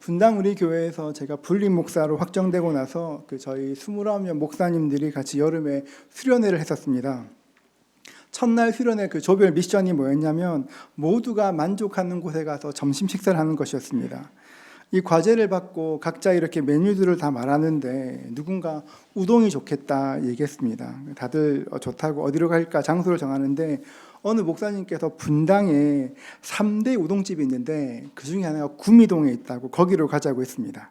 분당 우리 교회에서 제가 분림 목사로 확정되고 나서 저희 29명 목사님들이 같이 여름에 수련회를 했었습니다. 첫날 수련회 조별 미션이 뭐였냐면 모두가 만족하는 곳에 가서 점심 식사를 하는 것이었습니다. 이 과제를 받고 각자 이렇게 메뉴들을 다 말하는데 누군가 우동이 좋겠다 얘기했습니다. 다들 좋다고 어디로 갈까 장소를 정하는데 어느 목사님께서 분당에 3대 우동집이 있는데 그 중에 하나가 구미동에 있다고 거기로 가자고 했습니다.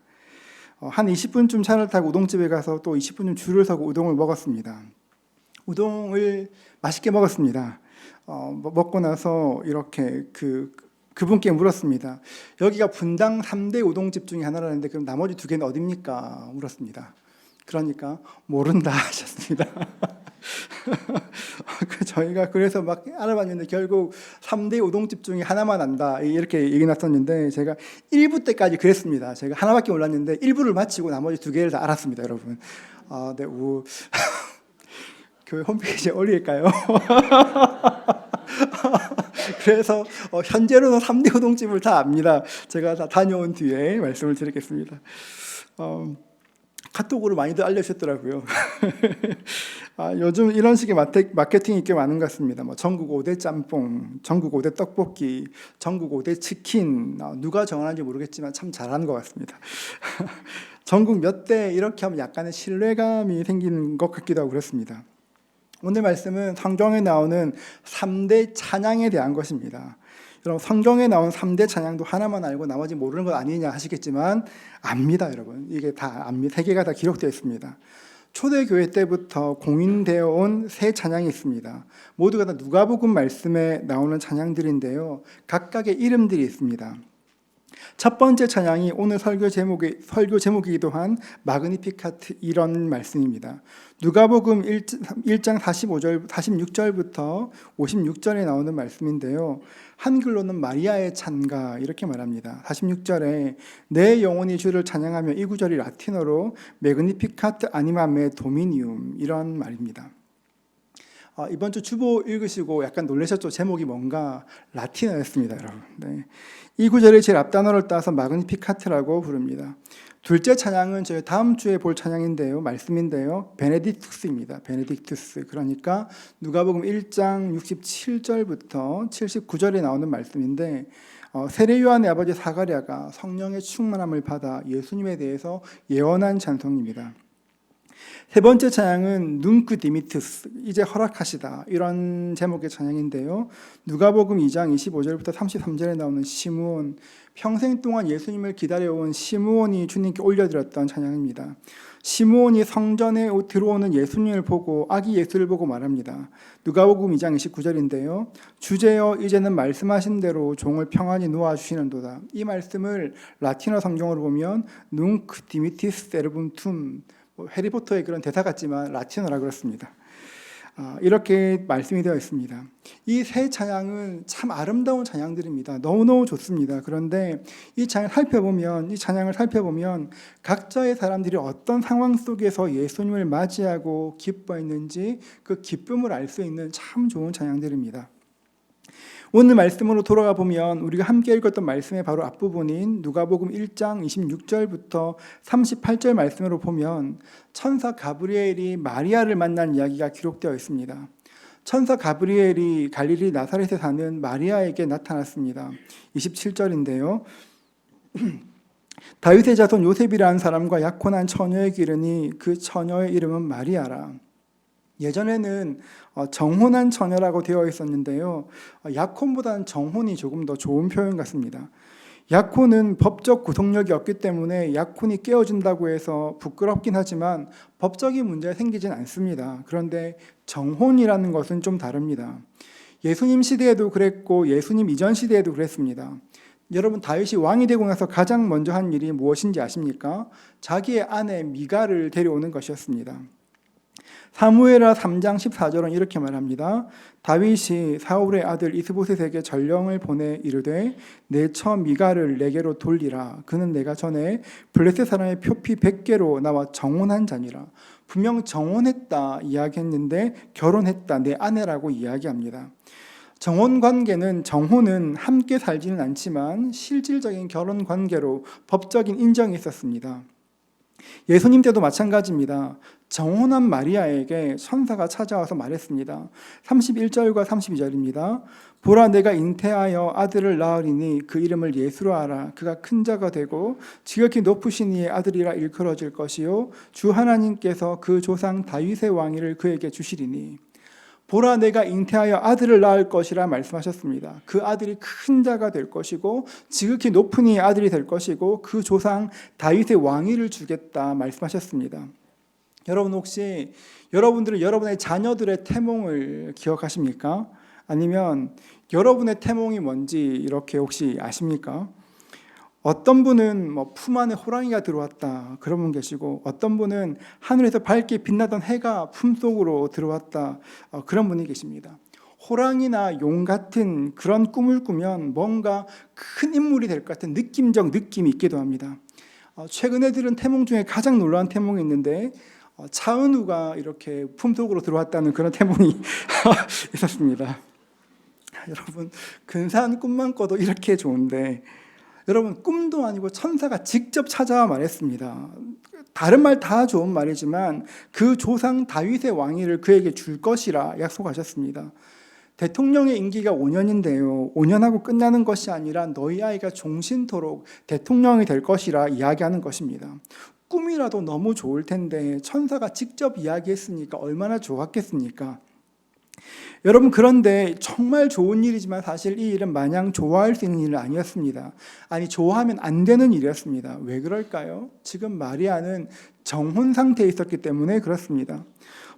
한 20분쯤 차를 타고 우동집에 가서 또 20분쯤 줄을 서고 우동을 먹었습니다. 우동을 맛있게 먹었습니다. 먹고 나서 이렇게 그분께 물었습니다. 여기가 분당 3대 우동집 중에 하나라는데 그럼 나머지 2개는 어딥니까? 물었습니다. 그러니까 모른다 하셨습니다. 저희가 그래서 막 알아봤는데 결국 3대 우동집 중에 하나만 안다 이렇게 얘기 났었는데 제가 1부 때까지 그랬습니다. 제가 하나밖에 몰랐는데 1부를 마치고 나머지 2개를 다 알았습니다, 여러분. 네, 교회 홈페이지에 올릴까요? 그래서 현재로는 3대 우동집을 다 압니다. 제가 다 다녀온 뒤에 말씀을 드리겠습니다. 카톡으로 많이들 알려주셨더라고요. 요즘 이런 식의 마케팅이 꽤 많은 것 같습니다. 전국 5대 짬뽕, 전국 5대 떡볶이, 전국 5대 치킨, 누가 정하는지 모르겠지만 참 잘하는 것 같습니다. 전국 몇 대 이렇게 하면 약간의 신뢰감이 생기는 것 같기도 하고 그렇습니다. 오늘 말씀은 성경에 나오는 3대 찬양에 대한 것입니다. 여러분, 성경에 나온 3대 찬양도 하나만 알고 나머지 모르는 것 아니냐 하시겠지만 압니다, 여러분. 이게 다 압니다. 3개가 다 기록되어 있습니다. 초대교회 때부터 공인되어 온 3 찬양이 있습니다. 모두가 다 누가복음 말씀에 나오는 찬양들인데요. 각각의 이름들이 있습니다. 첫 번째 찬양이 오늘 설교 제목이기도 한 마그니피카트 이런 말씀입니다. 누가복음 1장 46절부터 56절에 나오는 말씀인데요. 한글로는 마리아의 찬가 이렇게 말합니다. 46절에 내 영혼이 주를 찬양하며, 이 구절이 라틴어로 매그니피카트 아니마 메 도미니움 이런 말입니다. 이번 주 주보 읽으시고 약간 놀라셨죠? 제목이 뭔가 라틴어였습니다, 여러분. 네. 이 구절의 제일 앞단어를 따서 마그니피카트라고 부릅니다. 둘째 찬양은 저희 다음 주에 볼 찬양인데요, 말씀인데요, 베네딕투스입니다. 베네딕투스. 그러니까 누가복음 1장 67절부터 79절에 나오는 말씀인데, 세례 요한의 아버지 사가랴가 성령의 충만함을 받아 예수님에 대해서 예언한 찬송입니다. 세 번째 찬양은 눈크 디미투스, 이제 허락하시다 이런 제목의 찬양인데요. 누가복음 2장 25절부터 33절에 나오는 시므온, 평생 동안 예수님을 기다려온 시므온이 주님께 올려드렸던 찬양입니다. 시므온이 성전에 들어오는 예수님을 보고 아기 예수를 보고 말합니다. 누가복음 2장 29절인데요. 주제여 이제는 말씀하신 대로 종을 평안히 놓아주시는도다. 이 말씀을 라틴어 성경으로 보면 눈크 디미티스 세르분툼, 해리포터의 그런 대사 같지만 라틴어라 그렇습니다. 이렇게 말씀이 되어 있습니다. 이 세 찬양은 참 아름다운 찬양들입니다. 너무너무 좋습니다. 그런데 이 찬양을 살펴보면 각자의 사람들이 어떤 상황 속에서 예수님을 맞이하고 기뻐했는지 그 기쁨을 알 수 있는 참 좋은 찬양들입니다. 오늘 말씀으로 돌아가 보면 우리가 함께 읽었던 말씀의 바로 앞부분인 누가복음 1장 26절부터 38절 말씀으로 보면 천사 가브리엘이 마리아를 만난 이야기가 기록되어 있습니다. 천사 가브리엘이 갈릴리 나사렛에 사는 마리아에게 나타났습니다. 27절인데요. 다윗의 자손 요셉이라는 사람과 약혼한 처녀에 기르니 그 처녀의 이름은 마리아라. 예전에는 정혼한 처녀라고 되어 있었는데요. 약혼보다는 정혼이 조금 더 좋은 표현 같습니다. 약혼은 법적 구속력이 없기 때문에 약혼이 깨어진다고 해서 부끄럽긴 하지만 법적인 문제가 생기진 않습니다. 그런데 정혼이라는 것은 좀 다릅니다. 예수님 시대에도 그랬고 예수님 이전 시대에도 그랬습니다. 여러분, 다윗이 왕이 되고 나서 가장 먼저 한 일이 무엇인지 아십니까? 자기의 아내 미갈을 데려오는 것이었습니다. 사무엘하 3장 14절은 이렇게 말합니다. 다윗이 사울의 아들 이스보셋에게 전령을 보내 이르되 내 처 미갈을 내게로 돌리라. 그는 내가 전에 블레셋 사람의 표피 100개로 나와 정혼한 자니라. 분명 정혼했다 이야기했는데 결혼했다, 내 아내라고 이야기합니다. 정혼은 함께 살지는 않지만 실질적인 결혼 관계로 법적인 인정이 있었습니다. 예수님 때도 마찬가지입니다. 정혼한 마리아에게 천사가 찾아와서 말했습니다. 31절과 32절입니다. 보라, 내가 잉태하여 아들을 낳으리니 그 이름을 예수로 하라. 그가 큰 자가 되고 지극히 높으신 이의 아들이라 일컬어질 것이요 주 하나님께서 그 조상 다윗의 왕위를 그에게 주시리니. 보라, 내가 잉태하여 아들을 낳을 것이라 말씀하셨습니다. 그 아들이 큰 자가 될 것이고 지극히 높은 이의 아들이 될 것이고 그 조상 다윗의 왕위를 주겠다 말씀하셨습니다. 여러분, 혹시 여러분들은 여러분의 자녀들의 태몽을 기억하십니까? 아니면 여러분의 태몽이 뭔지 이렇게 혹시 아십니까? 어떤 분은 품 안에 호랑이가 들어왔다 그런 분 계시고, 어떤 분은 하늘에서 밝게 빛나던 해가 품속으로 들어왔다 그런 분이 계십니다. 호랑이나 용 같은 그런 꿈을 꾸면 뭔가 큰 인물이 될 것 같은 느낌적 느낌이 있기도 합니다. 최근에 들은 태몽 중에 가장 놀라운 태몽이 있는데, 차은우가 이렇게 품속으로 들어왔다는 그런 태몽이 있었습니다. 여러분, 근사한 꿈만 꿔도 이렇게 좋은데, 여러분, 꿈도 아니고 천사가 직접 찾아와 말했습니다. 다른 말 다 좋은 말이지만 그 조상 다윗의 왕위를 그에게 줄 것이라 약속하셨습니다. 대통령의 임기가 5년인데요. 5년하고 끝나는 것이 아니라 너희 아이가 종신토록 대통령이 될 것이라 이야기하는 것입니다. 꿈이라도 너무 좋을 텐데 천사가 직접 이야기했으니까 얼마나 좋았겠습니까? 여러분, 그런데 정말 좋은 일이지만 사실 이 일은 마냥 좋아할 수 있는 일은 아니었습니다. 아니, 좋아하면 안 되는 일이었습니다. 왜 그럴까요? 지금 마리아는 정혼 상태에 있었기 때문에 그렇습니다.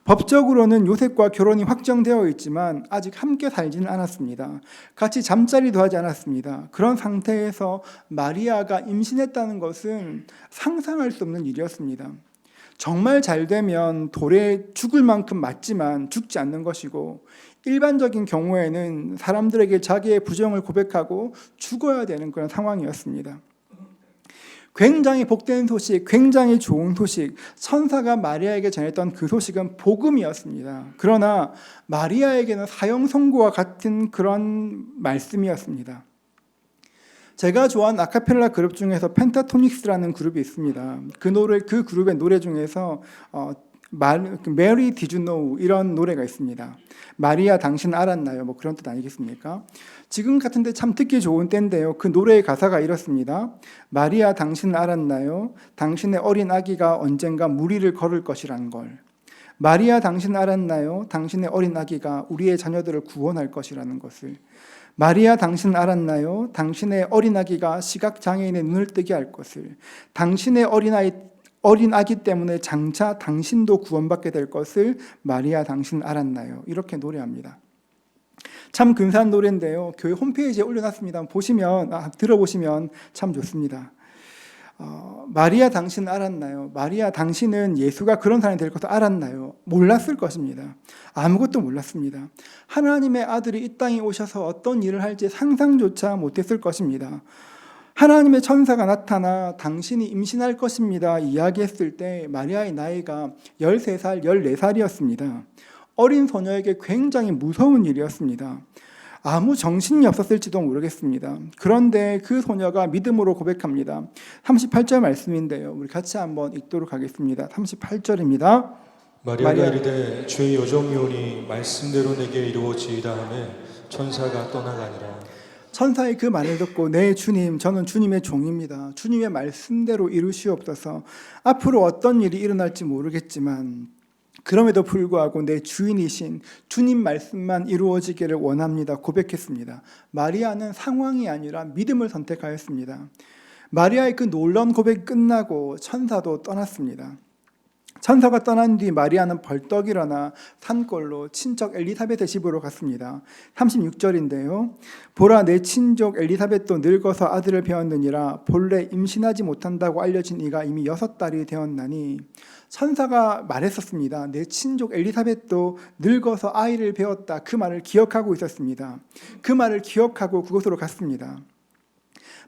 법적으로는 요셉과 결혼이 확정되어 있지만 아직 함께 살지는 않았습니다. 같이 잠자리도 하지 않았습니다. 그런 상태에서 마리아가 임신했다는 것은 상상할 수 없는 일이었습니다. 정말 잘 되면 돌에 죽을 만큼 맞지만 죽지 않는 것이고, 일반적인 경우에는 사람들에게 자기의 부정을 고백하고 죽어야 되는 그런 상황이었습니다. 굉장히 복된 소식, 굉장히 좋은 소식, 천사가 마리아에게 전했던 그 소식은 복음이었습니다. 그러나 마리아에게는 사형 선고와 같은 그런 말씀이었습니다. 제가 좋아하는 아카펠라 그룹 중에서 펜타토닉스라는 그룹이 있습니다. 그 그룹의 노래 중에서 Mary Did You Know 이런 노래가 있습니다. 마리아, 당신 알았나요? 뭐 그런 뜻 아니겠습니까? 지금 같은데 참 듣기 좋은 때인데요. 그 노래의 가사가 이렇습니다. 마리아, 당신 알았나요? 당신의 어린 아기가 언젠가 무리를 걸을 것이라는 걸. 마리아, 당신 알았나요? 당신의 어린 아기가 우리의 자녀들을 구원할 것이라는 것을. 마리아, 당신 알았나요? 당신의 어린아기가 시각장애인의 눈을 뜨게 할 것을. 당신의 어린 아기 때문에 장차 당신도 구원받게 될 것을 마리아, 당신 알았나요? 이렇게 노래합니다. 참 근사한 노래인데요. 교회 홈페이지에 올려놨습니다. 들어보시면 참 좋습니다. 마리아, 당신 알았나요? 마리아, 당신은 예수가 그런 사람이 될 것을 알았나요? 몰랐을 것입니다. 아무것도 몰랐습니다. 하나님의 아들이 이 땅에 오셔서 어떤 일을 할지 상상조차 못했을 것입니다. 하나님의 천사가 나타나 당신이 임신할 것입니다 이야기했을 때 마리아의 나이가 13살, 14살이었습니다. 어린 소녀에게 굉장히 무서운 일이었습니다. 아무 정신이 없었을지도 모르겠습니다. 그런데 그 소녀가 믿음으로 고백합니다. 38절 말씀인데요. 우리 같이 한번 읽도록 하겠습니다. 38절입니다. 마리아가 이르되 주의 여종이오니 말씀대로 내게 이루어지이다 하매 천사가 떠나가니라. 천사의 그 말을 듣고 네 주님, 저는 주님의 종입니다. 주님의 말씀대로 이루시옵소서. 앞으로 어떤 일이 일어날지 모르겠지만 그럼에도 불구하고 내 주인이신 주님 말씀만 이루어지기를 원합니다. 고백했습니다. 마리아는 상황이 아니라 믿음을 선택하였습니다. 마리아의 그 놀라운 고백이 끝나고 천사도 떠났습니다. 천사가 떠난 뒤 마리아는 벌떡 일어나 산골로 친척 엘리사벳의 집으로 갔습니다. 36절인데요. 보라, 내 친족 엘리사벳도 늙어서 아들을 배웠느니라. 본래 임신하지 못한다고 알려진 이가 이미 6달이 되었나니. 천사가 말했었습니다. 내 친족 엘리사벳도 늙어서 아이를 배웠다. 그 말을 기억하고 있었습니다. 그 말을 기억하고 그곳으로 갔습니다.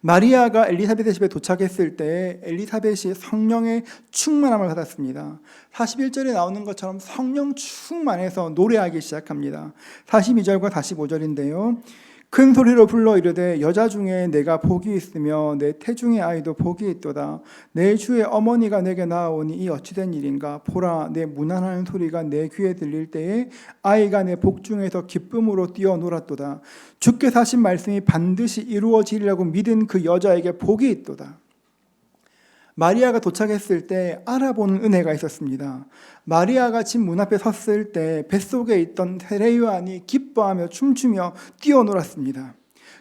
마리아가 엘리사벳의 집에 도착했을 때 엘리사벳이 성령의 충만함을 받았습니다. 41절에 나오는 것처럼 성령 충만해서 노래하기 시작합니다. 42절과 45절인데요. 큰 소리로 불러 이르되 여자 중에 내가 복이 있으며 내 태중의 아이도 복이 있도다. 내 주의 어머니가 내게 나아오니 이 어찌된 일인가. 보라 내 문안하는 소리가 내 귀에 들릴 때에 아이가 내 복 중에서 기쁨으로 뛰어놀았도다. 주께서 하신 말씀이 반드시 이루어지리라고 믿은 그 여자에게 복이 있도다. 마리아가 도착했을 때 알아보는 은혜가 있었습니다. 마리아가 집 문 앞에 섰을 때 뱃속에 있던 세례 요한이 기뻐하며 춤추며 뛰어놀았습니다.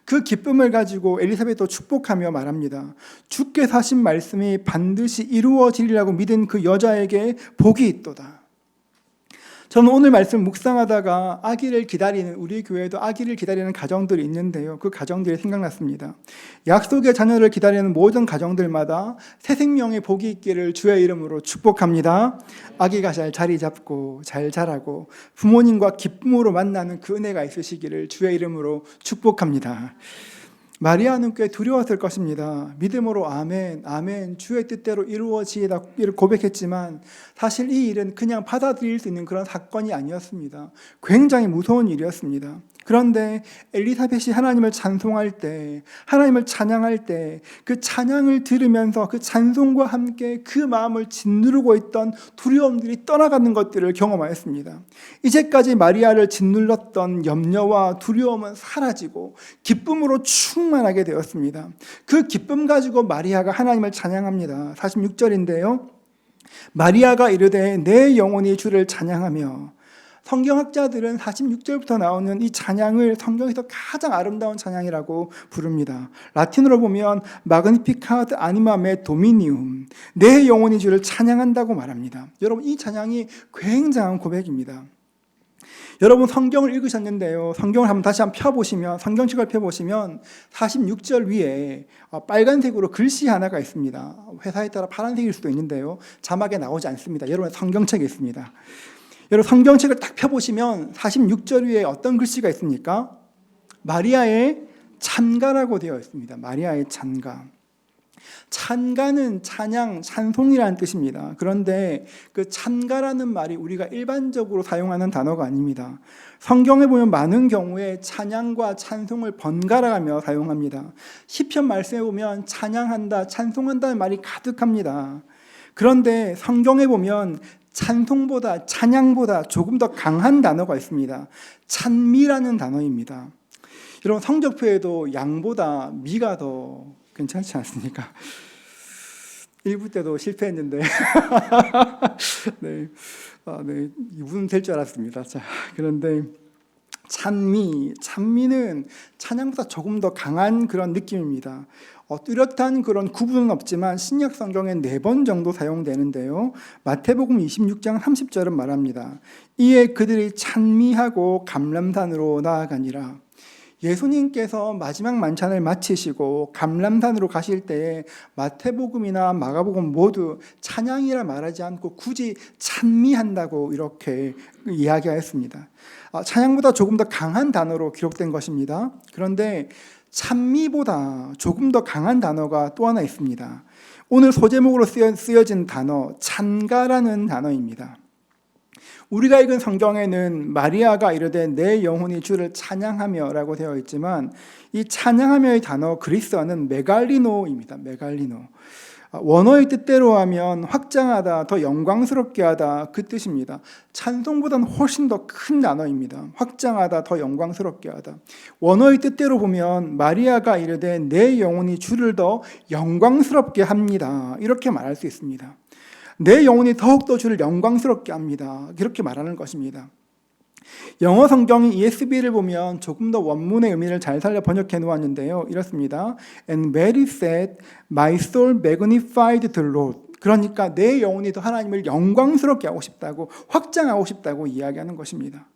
그 기쁨을 가지고 엘리사벳도 축복하며 말합니다. 주께서 하신 말씀이 반드시 이루어지리라고 믿은 그 여자에게 복이 있도다. 저는 오늘 말씀 묵상하다가 아기를 기다리는, 우리 교회도 아기를 기다리는 가정들이 있는데요. 그 가정들이 생각났습니다. 약속의 자녀를 기다리는 모든 가정들마다 새 생명의 복이 있기를 주의 이름으로 축복합니다. 아기가 잘 자리 잡고 잘 자라고 부모님과 기쁨으로 만나는 그 은혜가 있으시기를 주의 이름으로 축복합니다. 마리아는 꽤 두려웠을 것입니다. 믿음으로 아멘, 아멘, 주의 뜻대로 이루어지이다를 고백했지만 사실 이 일은 그냥 받아들일 수 있는 그런 사건이 아니었습니다. 굉장히 무서운 일이었습니다. 그런데 엘리사벳이 하나님을 찬송할 때, 하나님을 찬양할 때 그 찬양을 들으면서 그 찬송과 함께 그 마음을 짓누르고 있던 두려움들이 떠나가는 것들을 경험하였습니다. 이제까지 마리아를 짓눌렀던 염려와 두려움은 사라지고 기쁨으로 충만하게 되었습니다. 그 기쁨 가지고 마리아가 하나님을 찬양합니다. 46절인데요. 마리아가 이르되 내 영혼이 주를 찬양하며. 성경학자들은 46절부터 나오는 이 찬양을 성경에서 가장 아름다운 찬양이라고 부릅니다. 라틴어로 보면 Magnificat anima me Dominium, 내 영혼이 주를 찬양한다고 말합니다. 여러분, 이 찬양이 굉장한 고백입니다. 여러분, 성경을 읽으셨는데요. 성경을 다시 한번 펴보시면, 성경책을 펴보시면 46절 위에 빨간색으로 글씨 하나가 있습니다. 회사에 따라 파란색일 수도 있는데요. 자막에 나오지 않습니다. 여러분, 성경책에 있습니다. 여러분, 성경책을 딱 펴보시면 46절 위에 어떤 글씨가 있습니까? 마리아의 찬가라고 되어 있습니다. 마리아의 찬가. 찬가는 찬양, 찬송이라는 뜻입니다. 그런데 그 찬가라는 말이 우리가 일반적으로 사용하는 단어가 아닙니다. 성경에 보면 많은 경우에 찬양과 찬송을 번갈아가며 사용합니다. 시편 말씀에 보면 찬양한다, 찬송한다는 말이 가득합니다. 그런데 성경에 보면 찬송보다, 찬양보다 조금 더 강한 단어가 있습니다. 찬미라는 단어입니다. 여러분, 성적표에도 양보다 미가 더 괜찮지 않습니까? 1부 때도 실패했는데 네, 네, 2부는 될 줄 알았습니다. 자, 그런데 찬미는 찬양보다 조금 더 강한 그런 느낌입니다. 뚜렷한 그런 구분은 없지만 신약 성경에 4번 정도 사용되는데요. 마태복음 26장 30절은 말합니다. 이에 그들이 찬미하고 감람산으로 나아가니라. 예수님께서 마지막 만찬을 마치시고 감람산으로 가실 때에 마태복음이나 마가복음 모두 찬양이라 말하지 않고 굳이 찬미한다고 이렇게 이야기하였습니다. 찬양보다 조금 더 강한 단어로 기록된 것입니다. 그런데 찬미보다 조금 더 강한 단어가 또 하나 있습니다. 오늘 소제목으로 쓰여진 단어, 찬가라는 단어입니다. 우리가 읽은 성경에는 마리아가 이르되 내 영혼이 주를 찬양하며 라고 되어 있지만 이 찬양하며의 단어 그리스어는 메갈리노입니다. 메갈리노. 원어의 뜻대로 하면 확장하다, 더 영광스럽게 하다, 그 뜻입니다. 찬송보다는 훨씬 더 큰 단어입니다. 확장하다, 더 영광스럽게 하다. 원어의 뜻대로 보면 마리아가 이르되 내 영혼이 주를 더 영광스럽게 합니다. 이렇게 말할 수 있습니다. 내 영혼이 더욱더 주를 영광스럽게 합니다. 이렇게 말하는 것입니다. 영어 성경인 ESV를 보면 조금 더 원문의 의미를 잘 살려 번역해 놓았는데요. 이렇습니다. And Mary said, My soul magnified the Lord. 그러니까 내 영혼이 더 하나님을 영광스럽게 하고 싶다고, 확장하고 싶다고 이야기하는 것입니다.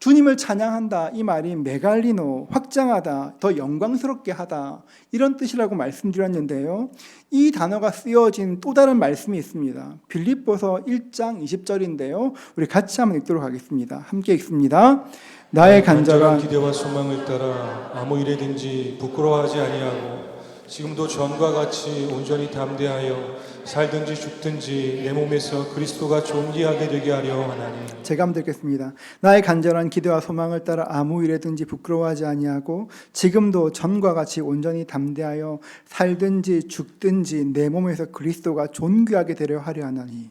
주님을 찬양한다, 이 말이 메갈리노, 확장하다, 더 영광스럽게 하다, 이런 뜻이라고 말씀드렸는데요. 이 단어가 쓰여진 또 다른 말씀이 있습니다. 빌립보서 1장 20절인데요. 우리 같이 한번 읽도록 하겠습니다. 함께 읽습니다. 나의 간절한 기대와 소망을 따라 아무 일에든지 부끄러워하지 아니하고 지금도 전과 같이 온전히 담대하여 살든지 죽든지 내 몸에서 그리스도가 존귀하게 되게 하려 하나니. 제가 한번 듣겠습니다. 나의 간절한 기대와 소망을 따라 아무 일에든지 부끄러워하지 아니하고 지금도 전과 같이 온전히 담대하여 살든지 죽든지 내 몸에서 그리스도가 존귀하게 되려 하려 하나니.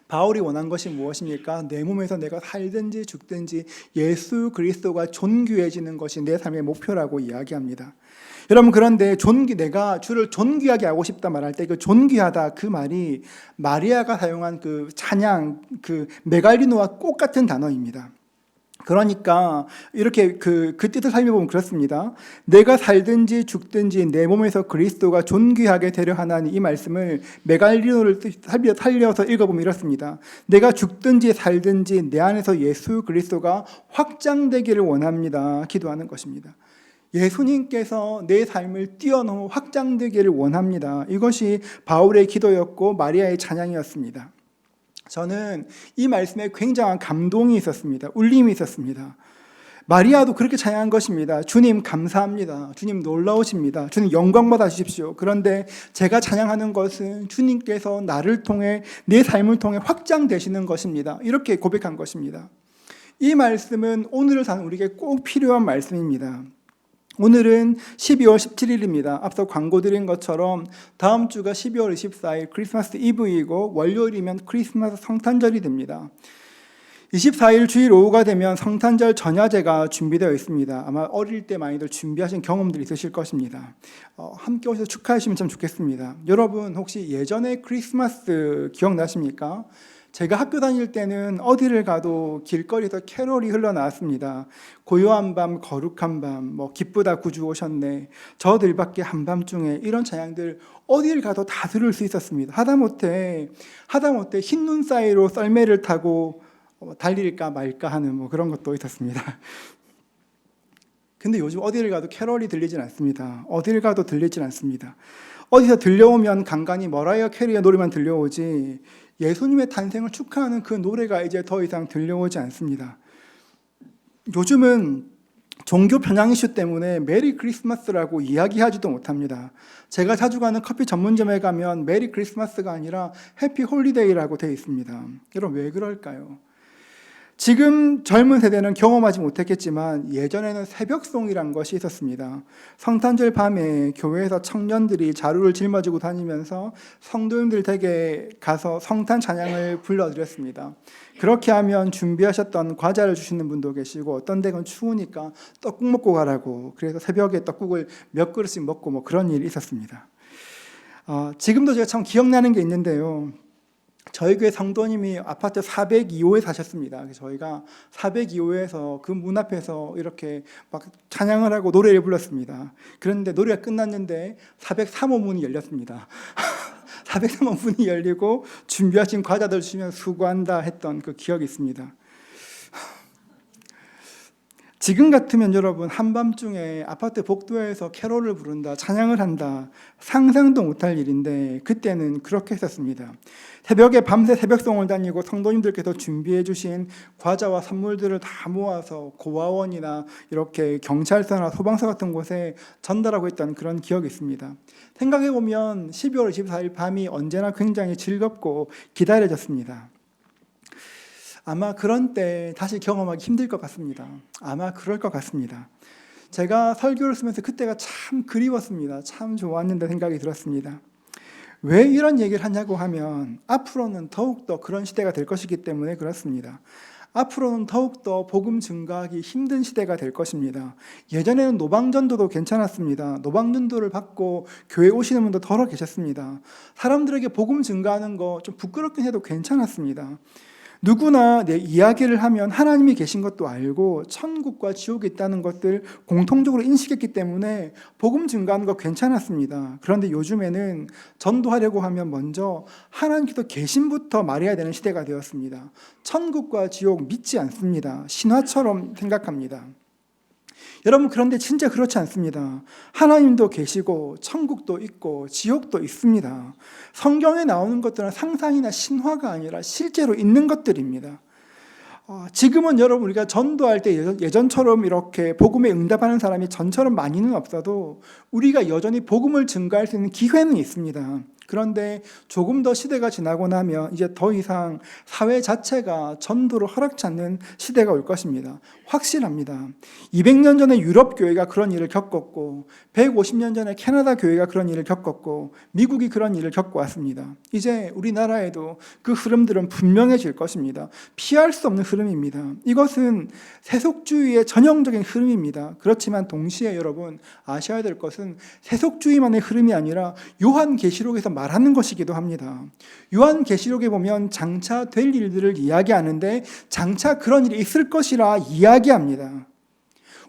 바울이 원한 것이 무엇입니까? 내 몸에서 내가 살든지 죽든지 예수 그리스도가 존귀해지는 것이 내 삶의 목표라고 이야기합니다. 여러분, 그런데 내가 주를 존귀하게 하고 싶다 말할 때 그 존귀하다, 그 말이 마리아가 사용한 그 찬양, 그 메갈리노와 꽃 같은 단어입니다. 그러니까 이렇게 그 뜻을 살펴보면 그렇습니다. 내가 살든지 죽든지 내 몸에서 그리스도가 존귀하게 되려 하나니, 이 말씀을 메갈리노를 살려서 읽어보면 이렇습니다. 내가 죽든지 살든지 내 안에서 예수 그리스도가 확장되기를 원합니다. 기도하는 것입니다. 예수님께서 내 삶을 뛰어넘어 확장되기를 원합니다. 이것이 바울의 기도였고 마리아의 찬양이었습니다. 저는 이 말씀에 굉장한 감동이 있었습니다. 울림이 있었습니다. 마리아도 그렇게 찬양한 것입니다. 주님 감사합니다. 주님 놀라우십니다. 주님 영광 받아주십시오. 그런데 제가 찬양하는 것은 주님께서 나를 통해, 내 삶을 통해 확장되시는 것입니다. 이렇게 고백한 것입니다. 이 말씀은 오늘을 사는 우리에게 꼭 필요한 말씀입니다. 오늘은 12월 17일입니다. 앞서 광고 드린 것처럼 다음 주가 12월 24일 크리스마스 이브이고 월요일이면 크리스마스 성탄절이 됩니다. 24일 주일 오후가 되면 성탄절 전야제가 준비되어 있습니다. 아마 어릴 때 많이들 준비하신 경험들이 있으실 것입니다. 함께 오셔서 축하하시면 참 좋겠습니다. 여러분, 혹시 예전에 크리스마스 기억나십니까? 제가 학교 다닐 때는 어디를 가도 길거리에서 캐롤이 흘러나왔습니다. 고요한 밤, 거룩한 밤, 기쁘다 구주 오셨네, 저들밖에 한밤중에, 이런 찬양들 어디를 가도 다 들을 수 있었습니다. 하다못해 흰눈 사이로 썰매를 타고 달릴까 말까 하는 그런 것도 있었습니다. 근데 요즘 어디를 가도 캐롤이 들리진 않습니다. 어디를 가도 들리진 않습니다. 어디서 들려오면 간간히 머라이어 캐리의 노래만 들려오지 예수님의 탄생을 축하하는 그 노래가 이제 더 이상 들려오지 않습니다. 요즘은 종교 편향 이슈 때문에 메리 크리스마스라고 이야기하지도 못합니다. 제가 자주 가는 커피 전문점에 가면 메리 크리스마스가 아니라 해피 홀리데이라고 되어 있습니다. 여러분, 왜 그럴까요? 지금 젊은 세대는 경험하지 못했겠지만 예전에는 새벽송이란 것이 있었습니다. 성탄절 밤에 교회에서 청년들이 자루를 짊어지고 다니면서 성도님들 댁에 가서 성탄 찬양을 불러드렸습니다. 그렇게 하면 준비하셨던 과자를 주시는 분도 계시고, 어떤 댁은 추우니까 떡국 먹고 가라고, 그래서 새벽에 떡국을 몇 그릇씩 먹고 그런 일이 있었습니다. 지금도 제가 참 기억나는 게 있는데요. 저희 교회 성도님이 아파트 402호에 사셨습니다. 저희가 402호에서 그 문 앞에서 이렇게 막 찬양을 하고 노래를 불렀습니다. 그런데 노래가 끝났는데 403호 문이 열렸습니다. 403호 문이 열리고 준비하신 과자들 주시면 수고한다 했던 그 기억이 있습니다. 지금 같으면 여러분, 한밤중에 아파트 복도에서 캐롤을 부른다, 찬양을 한다, 상상도 못할 일인데 그때는 그렇게 했었습니다. 새벽에 밤새 새벽송을 다니고 성도님들께서 준비해 주신 과자와 선물들을 다 모아서 고아원이나 이렇게 경찰서나 소방서 같은 곳에 전달하고 있던 그런 기억이 있습니다. 생각해보면 12월 24일 밤이 언제나 굉장히 즐겁고 기다려졌습니다. 아마 그런 때 다시 경험하기 힘들 것 같습니다. 아마 그럴 것 같습니다. 제가 설교를 쓰면서 그때가 참 그리웠습니다. 참 좋았는데 생각이 들었습니다. 왜 이런 얘기를 하냐고 하면 앞으로는 더욱더 그런 시대가 될 것이기 때문에 그렇습니다. 앞으로는 더욱더 복음 증거하기 힘든 시대가 될 것입니다. 예전에는 노방전도도 괜찮았습니다. 노방전도를 받고 교회 오시는 분도 더러 계셨습니다. 사람들에게 복음 증거하는 거 좀 부끄럽긴 해도 괜찮았습니다. 누구나 내 이야기를 하면 하나님이 계신 것도 알고 천국과 지옥이 있다는 것들 공통적으로 인식했기 때문에 복음 증거하는 거 괜찮았습니다. 그런데 요즘에는 전도하려고 하면 먼저 하나님께서 계신부터 말해야 되는 시대가 되었습니다. 천국과 지옥 믿지 않습니다. 신화처럼 생각합니다. 여러분, 그런데 진짜 그렇지 않습니다. 하나님도 계시고 천국도 있고 지옥도 있습니다. 성경에 나오는 것들은 상상이나 신화가 아니라 실제로 있는 것들입니다. 지금은 여러분 우리가 전도할 때 예전처럼 이렇게 복음에 응답하는 사람이 전처럼 많이는 없어도 우리가 여전히 복음을 증거할 수 있는 기회는 있습니다. 그런데 조금 더 시대가 지나고 나면 이제 더 이상 사회 자체가 전도를 허락치 않는 시대가 올 것입니다. 확실합니다. 200년 전에 유럽 교회가 그런 일을 겪었고 150년 전에 캐나다 교회가 그런 일을 겪었고 미국이 그런 일을 겪어왔습니다. 이제 우리나라에도 그 흐름들은 분명해질 것입니다. 피할 수 없는 흐름입니다. 이것은 세속주의의 전형적인 흐름입니다. 그렇지만 동시에 여러분 아셔야 될 것은 세속주의만의 흐름이 아니라 요한계시록에서 말하는 것이기도 합니다. 요한계시록에 보면 장차 될 일들을 이야기하는데 장차 그런 일이 있을 것이라 이야기합니다.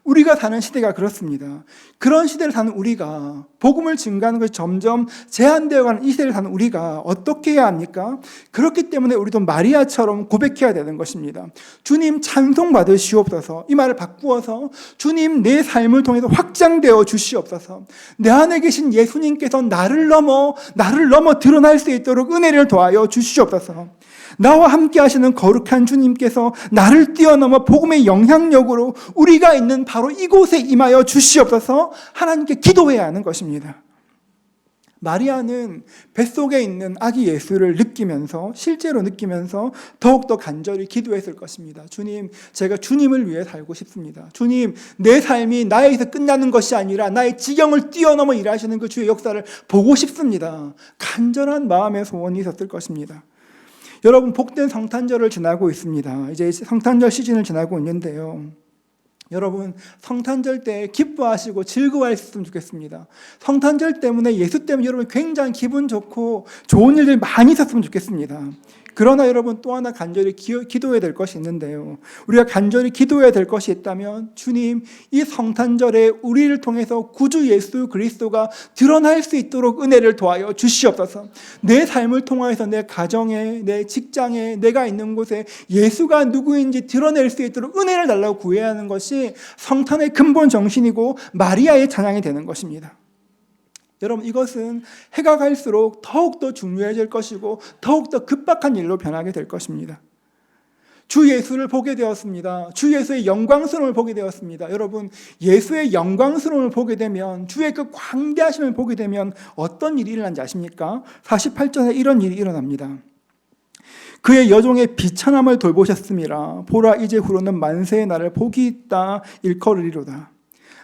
우리가 사는 시대가 그렇습니다. 그런 시대를 사는 우리가 복음을 증거하는 것이 점점 제한되어가는 이 시대를 사는 우리가 어떻게 해야 합니까? 그렇기 때문에 우리도 마리아처럼 고백해야 되는 것입니다. 주님 찬송 받으시옵소서. 이 말을 바꾸어서 주님 내 삶을 통해서 확장되어 주시옵소서. 내 안에 계신 예수님께서 나를 넘어 드러날 수 있도록 은혜를 더하여 주시옵소서. 나와 함께 하시는 거룩한 주님께서 나를 뛰어넘어 복음의 영향력으로 우리가 있는 바로 이곳에 임하여 주시옵소서. 하나님께 기도해야 하는 것입니다. 마리아는 뱃속에 있는 아기 예수를 느끼면서 실제로 느끼면서 더욱더 간절히 기도했을 것입니다. 주님, 제가 주님을 위해 살고 싶습니다. 주님, 내 삶이 나에서 끝나는 것이 아니라 나의 지경을 뛰어넘어 일하시는 그 주의 역사를 보고 싶습니다. 간절한 마음의 소원이 있었을 것입니다. 여러분, 복된 성탄절을 지나고 있습니다. 이제 성탄절 시즌을 지나고 있는데요. 여러분, 성탄절 때 기뻐하시고 즐거워하셨으면 좋겠습니다. 성탄절 때문에 예수 때문에 여러분 굉장히 기분 좋고 좋은 일들이 많이 있었으면 좋겠습니다. 그러나 여러분 또 하나 간절히 기도해야 될 것이 있는데요. 우리가 간절히 기도해야 될 것이 있다면 주님, 이 성탄절에 우리를 통해서 구주 예수 그리스도가 드러날 수 있도록 은혜를 도하여 주시옵소서. 내 삶을 통해서 내 가정에, 내 직장에, 내가 있는 곳에 예수가 누구인지 드러낼 수 있도록 은혜를 달라고 구해야 하는 것이 성탄의 근본 정신이고 마리아의 찬양이 되는 것입니다. 여러분, 이것은 해가 갈수록 더욱더 중요해질 것이고 더욱더 급박한 일로 변하게 될 것입니다. 주 예수를 보게 되었습니다. 주 예수의 영광스러움을 보게 되었습니다. 여러분, 예수의 영광스러움을 보게 되면, 주의 그 광대하심을 보게 되면 어떤 일이 일어난지 아십니까? 48절에 이런 일이 일어납니다. 그의 여종의 비천함을 돌보셨음이라. 보라, 이제 후로는 만세의 날을 복이 있다 일컬으리로다.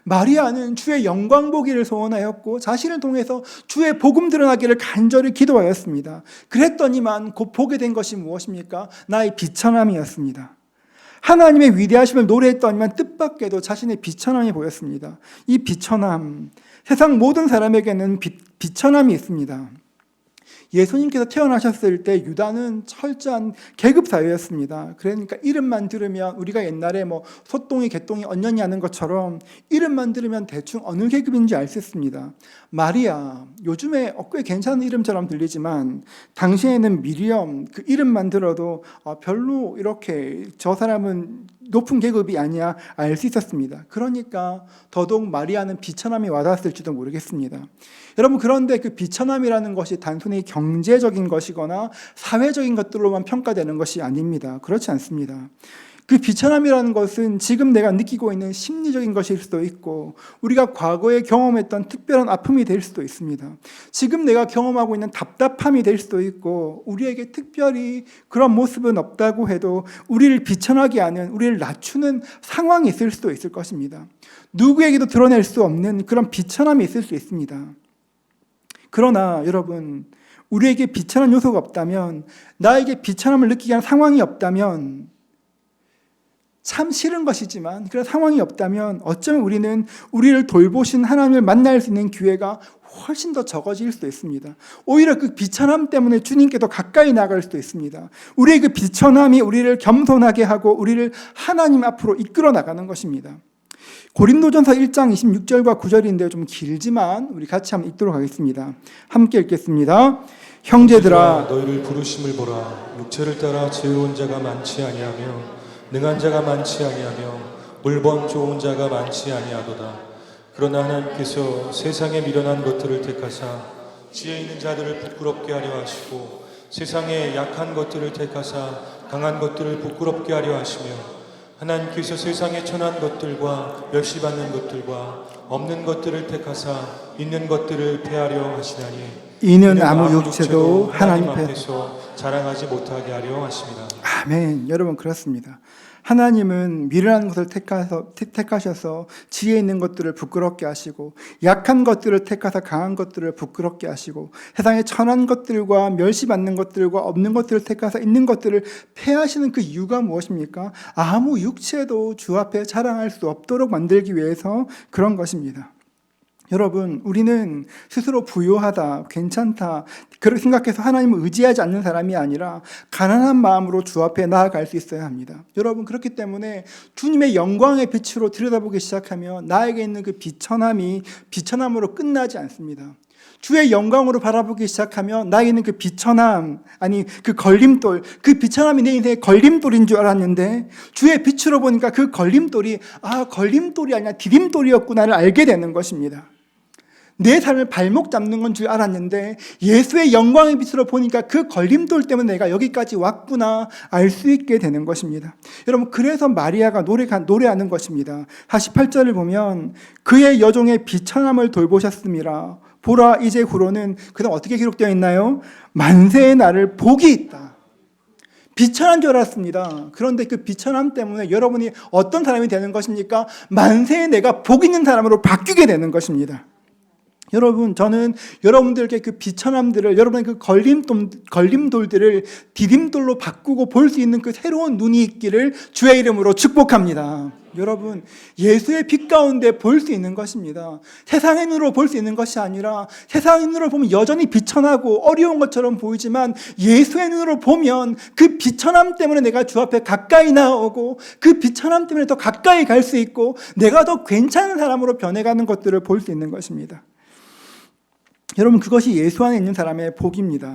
마리아는 주의 영광 보기를 소원하였고 자신을 통해서 주의 복음 드러나기를 간절히 기도하였습니다. 그랬더니만 곧 보게 된 것이 무엇입니까? 나의 비천함이었습니다. 하나님의 위대하심을 노래했더니만 뜻밖에도 자신의 비천함이 보였습니다. 이 비천함, 세상 모든 사람에게는 비천함이 있습니다. 예수님께서 태어나셨을 때 유다는 철저한 계급 사회였습니다. 그러니까 이름만 들으면 우리가 옛날에 뭐 소똥이 개똥이 언년이 하는 것처럼 이름만 들으면 대충 어느 계급인지 알 수 있습니다. 마리아, 요즘에 꽤 괜찮은 이름처럼 들리지만 당시에는 미리엄, 그 이름만 들어도 별로 이렇게 저 사람은 높은 계급이 아니야 알 수 있었습니다. 그러니까 더더욱 마리아는 비천함이 와닿았을지도 모르겠습니다. 여러분, 그런데 그 비천함이라는 것이 단순히 경제적인 것이거나 사회적인 것들로만 평가되는 것이 아닙니다. 그렇지 않습니다. 그 비천함이라는 것은 지금 내가 느끼고 있는 심리적인 것일 수도 있고 우리가 과거에 경험했던 특별한 아픔이 될 수도 있습니다. 지금 내가 경험하고 있는 답답함이 될 수도 있고 우리에게 특별히 그런 모습은 없다고 해도 우리를 비천하게 하는, 우리를 낮추는 상황이 있을 수도 있을 것입니다. 누구에게도 드러낼 수 없는 그런 비천함이 있을 수 있습니다. 그러나 여러분, 우리에게 비천한 요소가 없다면, 나에게 비천함을 느끼게 하는 상황이 없다면, 참 싫은 것이지만 그런 상황이 없다면 어쩌면 우리는 우리를 돌보신 하나님을 만날 수 있는 기회가 훨씬 더 적어질 수도 있습니다. 오히려 그 비천함 때문에 주님께 더 가까이 나갈 수도 있습니다. 우리의 그 비천함이 우리를 겸손하게 하고 우리를 하나님 앞으로 이끌어 나가는 것입니다. 고린도전서 1장 26절과 9절인데요. 좀 길지만 우리 같이 한번 읽도록 하겠습니다. 함께 읽겠습니다. 형제들아, 너희를 부르심을 보라. 육체를 따라 지혜로운 자가 많지 아니하며 능한 자가 많지 아니하며 물번 좋은 자가 많지 아니하도다. 그러나 하나님께서 세상에 미련한 것들을 택하사 지혜 있는 자들을 부끄럽게 하려 하시고 세상에 약한 것들을 택하사 강한 것들을 부끄럽게 하려 하시며 하나님께서 세상에 천한 것들과 멸시받는 것들과 없는 것들을 택하사 있는 것들을 폐하려 하시나니 이는 아무 육체도 하나님 앞에서 자랑하지 못하게 하려 하십니다. 아멘. 여러분 그렇습니다. 하나님은 미련한 것을 택하셔서 지혜 있는 것들을 부끄럽게 하시고 약한 것들을 택하사 강한 것들을 부끄럽게 하시고 세상에 천한 것들과 멸시받는 것들과 없는 것들을 택하사 있는 것들을 폐하시는 그 이유가 무엇입니까? 아무 육체도 주 앞에 자랑할 수 없도록 만들기 위해서 그런 것입니다. 여러분, 우리는 스스로 부유하다, 괜찮다, 그렇게 생각해서 하나님을 의지하지 않는 사람이 아니라 가난한 마음으로 주 앞에 나아갈 수 있어야 합니다. 여러분, 그렇기 때문에 주님의 영광의 빛으로 들여다보기 시작하면 나에게 있는 그 비천함이 비천함으로 끝나지 않습니다. 주의 영광으로 바라보기 시작하면 나에게 있는 그 비천함, 아니 그 걸림돌, 그 비천함이 내 인생의 걸림돌인 줄 알았는데 주의 빛으로 보니까 그 걸림돌이 걸림돌이 아니라 디딤돌이었구나를 알게 되는 것입니다. 내 삶을 발목 잡는 건 줄 알았는데 예수의 영광의 빛으로 보니까 그 걸림돌 때문에 내가 여기까지 왔구나 알 수 있게 되는 것입니다. 여러분, 그래서 마리아가 노래하는 것입니다. 48절을 보면 그의 여종의 비천함을 돌보셨음이라. 보라, 이제 후로는 그다음 어떻게 기록되어 있나요? 만세의 날을 복이 있다. 비천한 줄 알았습니다. 그런데 그 비천함 때문에 여러분이 어떤 사람이 되는 것입니까? 만세의 내가 복 있는 사람으로 바뀌게 되는 것입니다. 여러분, 저는 여러분들께 그 비천함들을, 여러분의 그 걸림돌들을 디딤돌로 바꾸고 볼 수 있는 그 새로운 눈이 있기를 주의 이름으로 축복합니다. 여러분, 예수의 빛 가운데 볼 수 있는 것입니다. 세상의 눈으로 볼 수 있는 것이 아니라 세상의 눈으로 보면 여전히 비천하고 어려운 것처럼 보이지만 예수의 눈으로 보면 그 비천함 때문에 내가 주 앞에 가까이 나오고 그 비천함 때문에 더 가까이 갈 수 있고 내가 더 괜찮은 사람으로 변해가는 것들을 볼 수 있는 것입니다. 여러분, 그것이 예수 안에 있는 사람의 복입니다.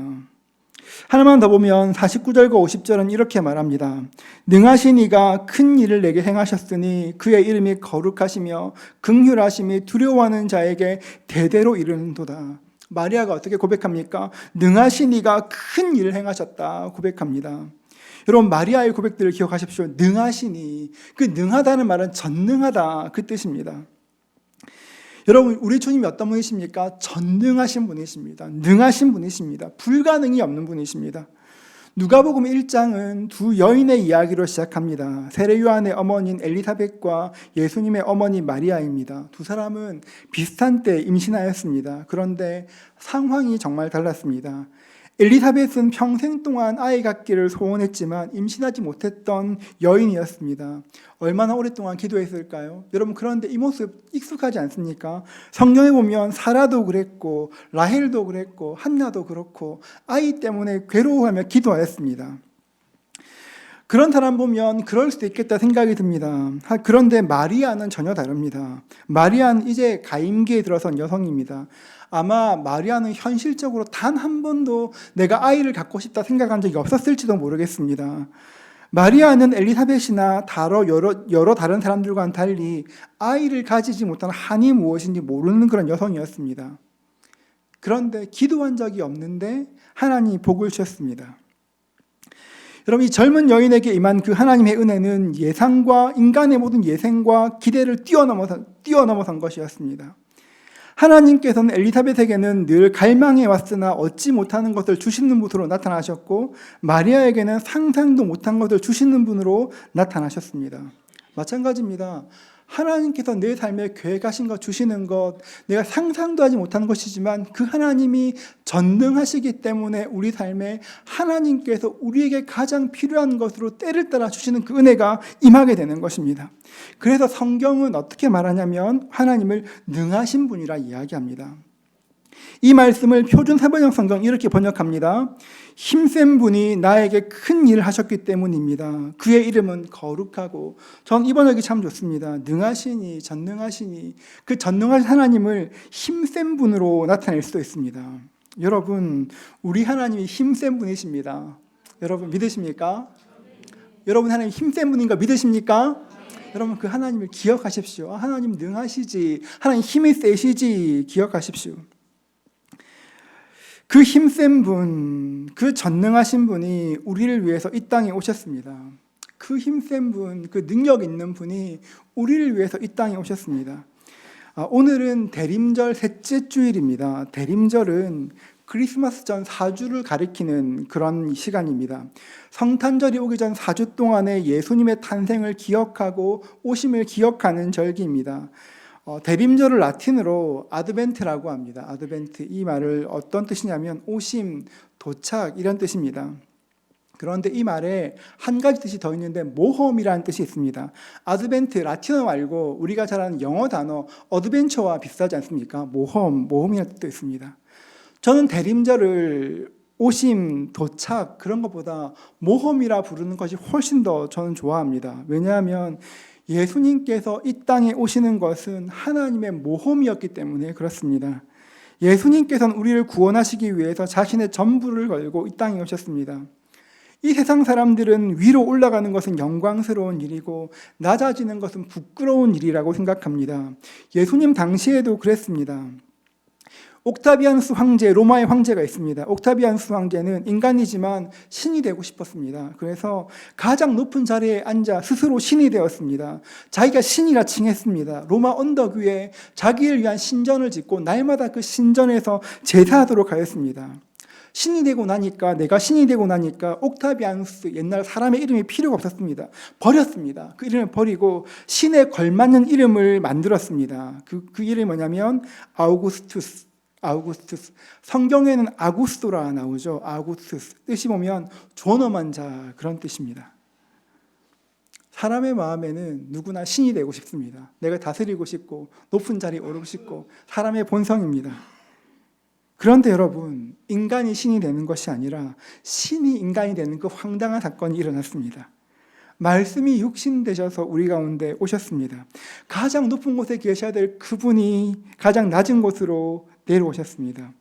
하나만 더 보면 49절과 50절은 이렇게 말합니다. 능하신 이가 큰 일을 내게 행하셨으니 그의 이름이 거룩하시며 긍휼하심이 두려워하는 자에게 대대로 이르는도다. 마리아가 어떻게 고백합니까? 능하신 이가 큰 일을 행하셨다 고백합니다. 여러분, 마리아의 고백들을 기억하십시오. 능하시니, 그 능하다는 말은 전능하다 그 뜻입니다. 여러분, 우리 주님이 어떤 분이십니까? 전능하신 분이십니다. 능하신 분이십니다. 불가능이 없는 분이십니다. 누가복음 1장은 두 여인의 이야기로 시작합니다. 세례 요한의 어머니인 엘리사벳과 예수님의 어머니 마리아입니다. 두 사람은 비슷한 때 임신하였습니다. 그런데 상황이 정말 달랐습니다. 엘리사벳은 평생 동안 아이 갖기를 소원했지만 임신하지 못했던 여인이었습니다. 얼마나 오랫동안 기도했을까요? 여러분, 그런데 이 모습 익숙하지 않습니까? 성경에 보면 사라도 그랬고 라헬도 그랬고 한나도 그렇고 아이 때문에 괴로워하며 기도하였습니다. 그런 사람 보면 그럴 수도 있겠다 생각이 듭니다. 그런데 마리아는 전혀 다릅니다. 마리아는 이제 가임기에 들어선 여성입니다. 아마 마리아는 현실적으로 단 한 번도 내가 아이를 갖고 싶다 생각한 적이 없었을지도 모르겠습니다. 마리아는 엘리사벳이나 여러 다른 사람들과는 달리 아이를 가지지 못한 한이 무엇인지 모르는 그런 여성이었습니다. 그런데 기도한 적이 없는데 하나님이 복을 주셨습니다. 여러분, 이 젊은 여인에게 임한 그 하나님의 은혜는 예상과 인간의 모든 예상과 기대를 뛰어넘어선 것이었습니다. 하나님께서는 엘리사벳에게는 늘 갈망해 왔으나 얻지 못하는 것을 주시는 분으로 나타나셨고 마리아에게는 상상도 못한 것을 주시는 분으로 나타나셨습니다. 마찬가지입니다. 하나님께서 내 삶에 계획하신 것 주시는 것, 내가 상상도 하지 못하는 것이지만 그 하나님이 전능하시기 때문에 우리 삶에 하나님께서 우리에게 가장 필요한 것으로 때를 따라 주시는 그 은혜가 임하게 되는 것입니다. 그래서 성경은 어떻게 말하냐면 하나님을 능하신 분이라 이야기합니다. 이 말씀을 표준 세번역 성경 이렇게 번역합니다. 힘센 분이 나에게 큰 일을 하셨기 때문입니다. 그의 이름은 거룩하고, 전 이 번역이 참 좋습니다. 능하시니, 전능하시니, 그 전능하신 하나님을 힘센 분으로 나타낼 수도 있습니다. 여러분, 우리 하나님이 힘센 분이십니다. 여러분 믿으십니까? 여러분, 하나님 힘센 분인 거 믿으십니까? 여러분, 그 하나님을 기억하십시오. 하나님 능하시지, 하나님 힘이 세시지 기억하십시오. 그 힘센 분, 그 전능하신 분이 우리를 위해서 이 땅에 오셨습니다. 그 힘센 분, 그 능력 있는 분이 우리를 위해서 이 땅에 오셨습니다. 오늘은 대림절 셋째 주일입니다. 대림절은 크리스마스 전 4주를 가리키는 그런 시간입니다. 성탄절이 오기 전 4주 동안에 예수님의 탄생을 기억하고 오심을 기억하는 절기입니다. 대림절을 라틴어로 아드벤트라고 합니다. 아드벤트, 이 말을 어떤 뜻이냐면 오심, 도착 이런 뜻입니다. 그런데 이 말에 한 가지 뜻이 더 있는데 모험이라는 뜻이 있습니다. 아드벤트, 라틴어 말고 우리가 잘 아는 영어 단어 어드벤처와 비슷하지 않습니까? 모험이라는 뜻도 있습니다. 저는 대림절을 오심, 도착 그런 것보다 모험이라 부르는 것이 훨씬 더 저는 좋아합니다. 왜냐하면 예수님께서 이 땅에 오시는 것은 하나님의 모험이었기 때문에 그렇습니다. 예수님께서는 우리를 구원하시기 위해서 자신의 전부를 걸고 이 땅에 오셨습니다. 이 세상 사람들은 위로 올라가는 것은 영광스러운 일이고 낮아지는 것은 부끄러운 일이라고 생각합니다. 예수님 당시에도 그랬습니다. 옥타비안스 황제, 로마의 황제가 있습니다. 옥타비안스 황제는 인간이지만 신이 되고 싶었습니다. 그래서 가장 높은 자리에 앉아 스스로 신이 되었습니다. 자기가 신이라 칭했습니다. 로마 언덕 위에 자기를 위한 신전을 짓고 날마다 그 신전에서 제사하도록 하였습니다. 신이 되고 나니까, 내가 신이 되고 나니까 옥타비안스, 옛날 사람의 이름이 필요가 없었습니다. 버렸습니다. 그 이름을 버리고 신에 걸맞는 이름을 만들었습니다. 그 이름이 뭐냐면 아우구스투스. 성경에는 아구스토라 나오죠. 아구스투스. 뜻이 보면 존엄한 자, 그런 뜻입니다. 사람의 마음에는 누구나 신이 되고 싶습니다. 내가 다스리고 싶고 높은 자리에 오르고 싶고 사람의 본성입니다. 그런데 여러분, 인간이 신이 되는 것이 아니라 신이 인간이 되는 그 황당한 사건이 일어났습니다. 말씀이 육신 되셔서 우리 가운데 오셨습니다. 가장 높은 곳에 계셔야 될 그분이 가장 낮은 곳으로 내려오셨습니다.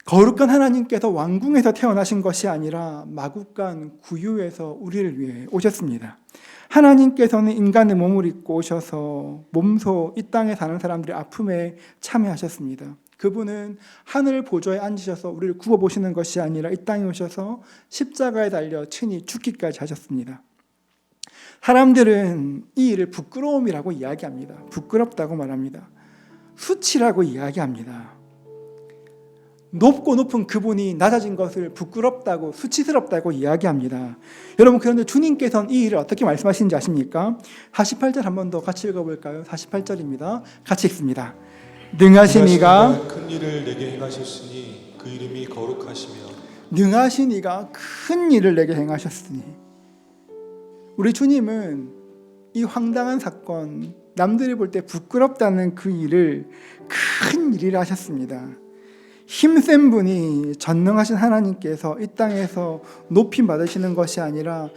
거룩한 하나님께서 왕궁에서 태어나신 것이 아니라 마국간 구유에서 우리를 위해 오셨습니다. 하나님께서는 인간의 몸을 입고 오셔서 몸소 이 땅에 사는 사람들의 아픔에 참여하셨습니다. 그분은 하늘 보좌에 앉으셔서 우리를 구워보시는 것이 아니라 이 땅에 오셔서 십자가에 달려 친히 죽기까지 하셨습니다. 사람들은 이 일을 부끄러움이라고 이야기합니다. 부끄럽다고 말합니다. 수치라고 이야기합니다. 높고 높은 그분이 낮아진 것을 부끄럽다고, 수치스럽다고 이야기합니다. 여러분, 그런데 주님께서는 이 일을 어떻게 말씀하시는지 아십니까? 48절 한 번 더 같이 읽어볼까요? 48절입니다. 같이 읽습니다. 능하신 이가 큰 일을 내게 행하셨으니 그 이름이 거룩하시며 능하신 이가 큰 일을 내게 행하셨으니, 우리 주님은 이 황당한 사건, 남들이 볼 때 부끄럽다는 그 일을 큰 일이라 하셨습니다. 힘센 분이, 전능하신 하나님께서 이 땅에서 높임 받으시는 것이 아니라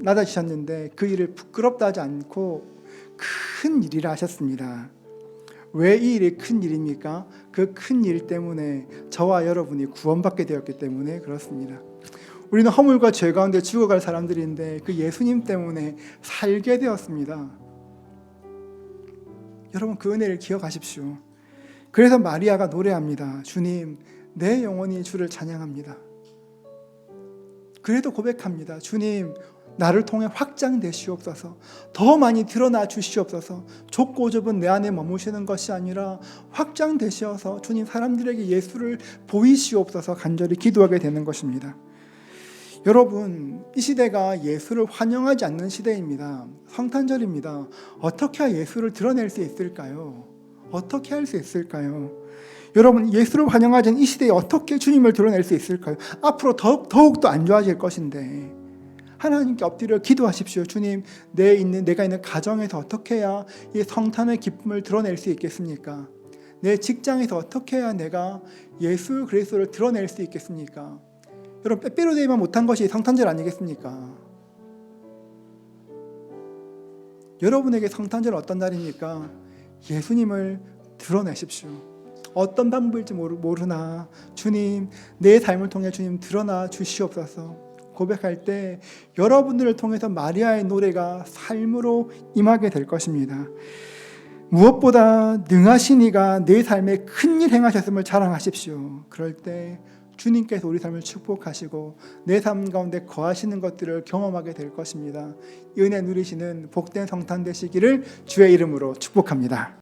낮아지셨는데 그 일을 부끄럽다 하지 않고 큰 일이라 하셨습니다. 왜 이 일이 큰 일입니까? 그 큰 일 때문에 저와 여러분이 구원받게 되었기 때문에 그렇습니다. 우리는 허물과 죄 가운데 죽어갈 사람들인데 그 예수님 때문에 살게 되었습니다. 여러분, 그 은혜를 기억하십시오. 그래서 마리아가 노래합니다. 주님, 내 영혼이 주를 찬양합니다. 그래도 고백합니다. 주님, 나를 통해 확장되시옵소서. 더 많이 드러나 주시옵소서. 좁고 좁은 내 안에 머무시는 것이 아니라 확장되셔서 주님, 사람들에게 예수를 보이시옵소서 간절히 기도하게 되는 것입니다. 여러분, 이 시대가 예수를 환영하지 않는 시대입니다. 성탄절입니다. 어떻게 해야 예수를 드러낼 수 있을까요? 어떻게 할 수 있을까요? 여러분, 예수를 환영하지 않는 이 시대에 어떻게 주님을 드러낼 수 있을까요? 앞으로 더욱더 안 좋아질 것인데 하나님께 엎드려 기도하십시오. 주님, 내가 있는 가정에서 어떻게 해야 이 성탄의 기쁨을 드러낼 수 있겠습니까? 내 직장에서 어떻게 해야 내가 예수 그리스도를 드러낼 수 있겠습니까? 여러분, 빼빼로 데이만 못한 것이 성탄절 아니겠습니까? 여러분에게 성탄절은 어떤 날입니까? 예수님을 드러내십시오. 어떤 방법일지 모르나 주님, 내 삶을 통해 주님 드러나 주시옵소서. 고백할 때 여러분들을 통해서 마리아의 노래가 삶으로 임하게 될 것입니다. 무엇보다 능하신 이가 내 삶에 큰 일 행하셨음을 자랑하십시오. 그럴 때 주님께서 우리 삶을 축복하시고 내 삶 가운데 거하시는 것들을 경험하게 될 것입니다. 이 은혜 누리시는 복된 성탄 되시기를 주의 이름으로 축복합니다.